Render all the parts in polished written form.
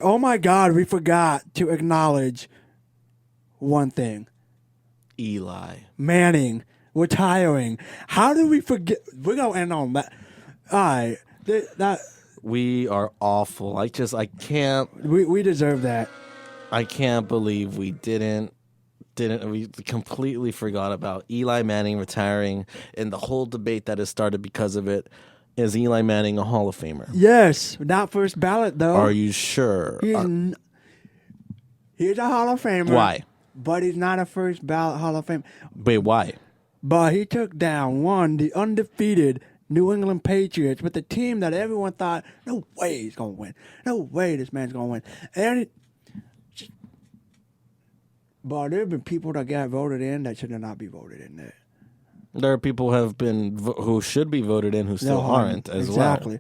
Oh my God, we forgot to acknowledge one thing. Eli. Manning retiring. How did we forget? We're going to end on that. All right. We are awful. I can't. We deserve that. I can't believe we didn't. We completely forgot about Eli Manning retiring and the whole debate that has started because of it. Is Eli Manning a Hall of Famer? Yes. Not first ballot, though. Are you sure? He's a Hall of Famer. Why? But he's not a first ballot Hall of Fame. Wait, why? But he took down the undefeated New England Patriots with the team that everyone thought, no way he's going to win. No way this man's going to win. But there have been people that got voted in that should not be voted in there. There are people who should be voted in who still aren't as well. Exactly.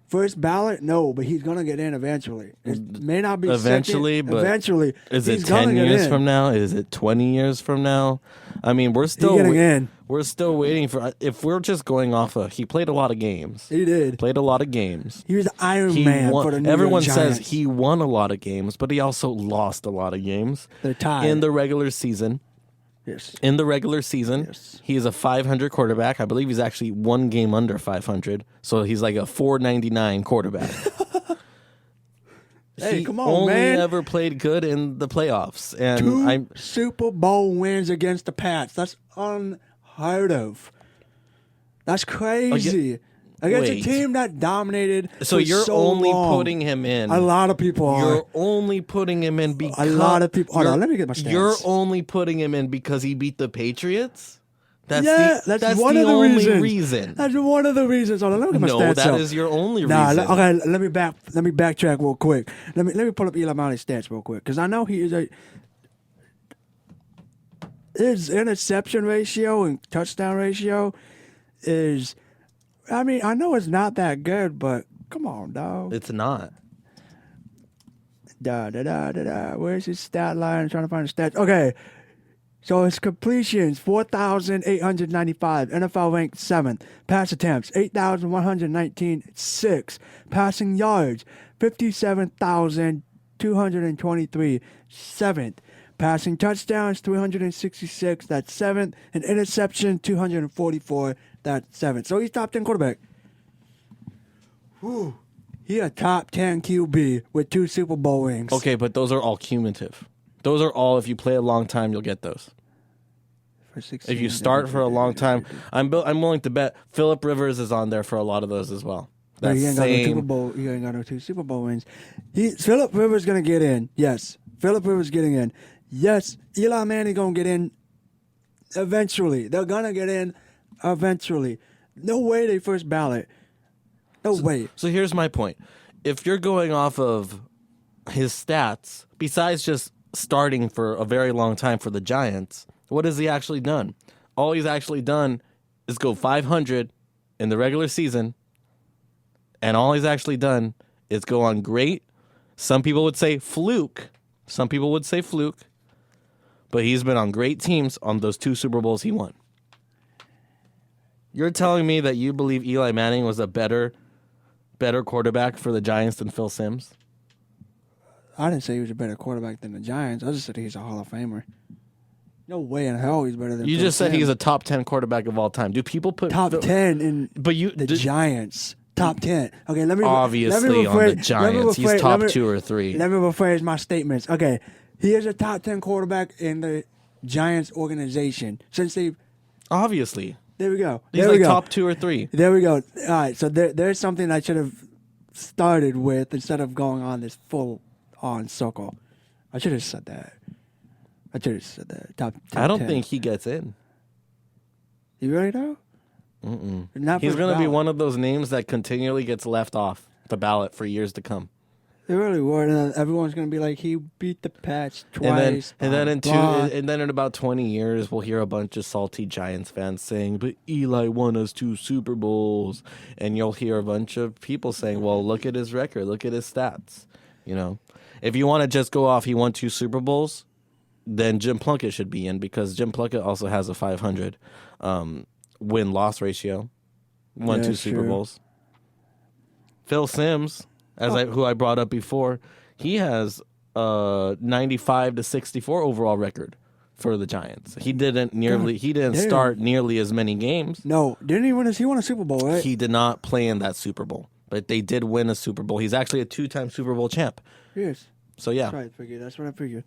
First ballot, no, but he's going to get in eventually. It may not be eventually, second, but eventually. Is it 10 years from now? Is it 20 years from now? I mean, we're still getting in. We're still waiting for. If we're just going off he played a lot of games. He did. Played a lot of games. He was the Iron Man for the New Everyone York says Giants. he won a lot of games, but he also lost a lot of games. They're tied. In the regular season. Yes. In the regular season, Yes. he is a 500 quarterback. I believe he's actually one game under 500. So he's like a 499 quarterback. Hey, he come on, only man. ever played good in the playoffs. And Two Super Bowl wins against the Pats. That's unheard of. That's crazy. Against wait. a team that dominated. So for you're so only long. putting him in. A lot of people are. You're only putting him in because A lot of people. Hold on, let me get my stats. You're only putting him in because he beat the Patriots. That's that's one the of the only reasons. That's one of the reasons. Hold on, let me get my No, stats that up. is your only Nah, reason. okay. Let me backtrack real quick. Let me pull up Eli Manning's stats real quick because I know he is his interception ratio and touchdown ratio is. I mean, I know it's not that good, but come on, dog. It's not. Where's his stat line? I'm trying to find the stats. Okay. So his completions, 4,895. NFL ranked 7th. Pass attempts, 8,119. 6th. Passing yards, 57,223. 7th. Passing touchdowns, 366. That's 7th. And interception, 244. That's 7th. So he's top 10 quarterback. Whew. He a top 10 QB with 2 Super Bowl rings. Okay, but those are all cumulative. Those are all, if you play a long time, you'll get those. For 16, If you start for a long time, I'm willing to bet Phillip Rivers is on there for a lot of those as well. No, That he ain't got no Super same. Bowl. He ain't got no 2 Super Bowl wins. Phillip Rivers gonna get in. Yes, Phillip Rivers getting in. Yes, Eli Manning gonna get in. Eventually, they're gonna get in. Eventually, no way they first ballot. No way. So here's my point. If you're going off of his stats, besides just starting for a very long time for the Giants, what has he actually done? All he's actually done is go 500 in the regular season, and all he's actually done is go on great. Some people would say fluke. Some people would say fluke. But he's been on great teams on those 2 Super Bowls he won. You're telling me that you believe Eli Manning was a better quarterback for the Giants than Phil Simms? I didn't say he was a better quarterback than the Giants. I just said he's a Hall of Famer. No way in hell he's better than. You Phil just said Simms. he's a top 10 quarterback of all time. Do people put top 10 in But you the Giants. Top 10. Okay, let me obviously let me on the rephrase- Giants, he's top 2 or 3. Let me rephrase my statements. Okay, he is a top 10 quarterback in the Giants organization since they. Obviously, There we go. he's There like we go. top 2 or 3. There we go. All right, so there's something I should have started with instead of going on this full on circle. I should have said that. Top 10. I don't think he gets in. You really know? Not He's first going to be ballot. one of those names that continually gets left off the ballot for years to come. They really were. And then everyone's gonna be like, he beat the Pats twice. And then blah. and then in about 20 years, we'll hear a bunch of salty Giants fans saying, "But Eli won us 2 Super Bowls," and you'll hear a bunch of people saying, "Well, look at his record, look at his stats." You know, if you want to just go off, he won 2 Super Bowls, then Jim Plunkett should be in because Jim Plunkett also has a 500 win-loss ratio, won Yeah, 2 Super sure. Bowls. Phil Simms, who I brought up before, He has a 95-64 overall record for the Giants. He didn't damn. start nearly as many games. No, didn't he win? He won a Super Bowl, right? He did not play in that Super Bowl, but they did win a Super Bowl. He's actually a 2-time Super Bowl champ. Yes. So yeah, That's what I figured. That's what I figured.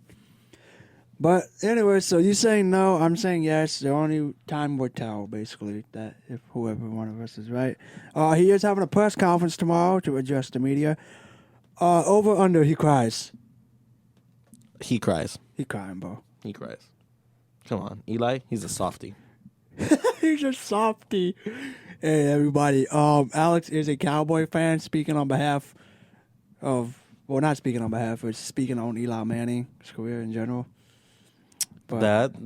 But anyway, so you saying no, I'm saying yes. The only time will tell, basically, that if whoever one of us is right. He is having a press conference tomorrow to address the media. Over under, he cries. he cries. He crying, bro. He cries. Come on, Eli. He's a softie. He's a softie. Hey, everybody. Alex is a Cowboy fan speaking on behalf of, well, not speaking on behalf, but speaking on Eli Manning, his career in general. But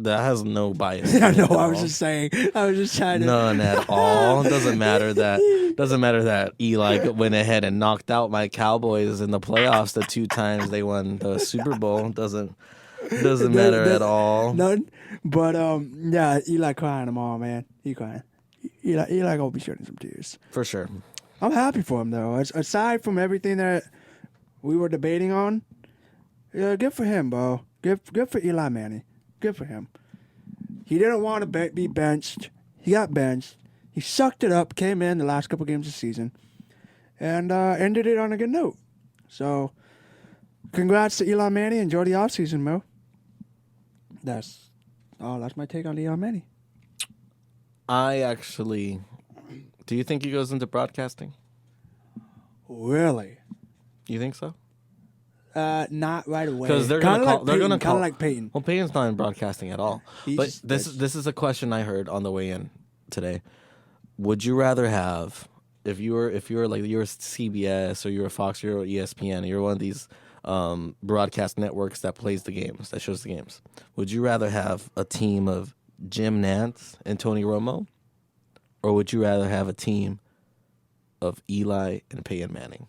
That has no bias. I know. at I was all. just saying. I was just trying to. None at all. Doesn't matter that Eli went ahead and knocked out my Cowboys in the playoffs the 2 times they won the Super Bowl. Doesn't matter at all. None. But yeah, Eli crying tomorrow, man. He crying. Eli gonna be shedding some tears. For sure. I'm happy for him though. Aside from everything that we were debating on, yeah, good for him, bro. Good for Eli Manning. Good for him. He didn't want to be benched. He got benched. He sucked it up. Came in the last couple games of the season, and ended it on a good note. So, congrats to Eli Manning. Enjoy the offseason, Mo. That's my take on Eli Manning. Do you think he goes into broadcasting? Really? You think so? Not right away. Because they're Kinda gonna call like Peyton. Well, Peyton's not in broadcasting at all. But He's- this is a question I heard on the way in today. Would you rather have if you were CBS or you were Fox or you were ESPN, you're one of these broadcast networks that plays the games, that shows the games. Would you rather have a team of Jim Nantz and Tony Romo, or would you rather have a team of Eli and Peyton Manning?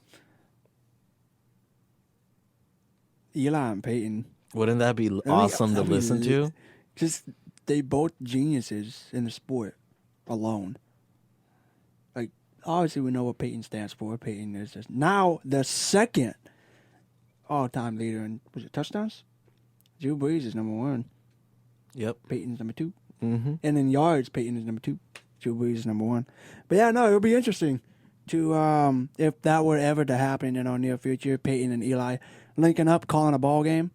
Eli and Peyton. Wouldn't that be awesome to listen to? Just they both geniuses in the sport alone. Like obviously we know what Peyton stands for. Peyton is just now the second all-time leader in touchdowns. Drew Brees is number 1. Yep. Peyton's number 2, Mm-hmm. and in yards Peyton is number 2. Drew Brees is number 1. But yeah, no, it'll be interesting to if that were ever to happen in our near future, Peyton and Eli linking up, calling a ball game.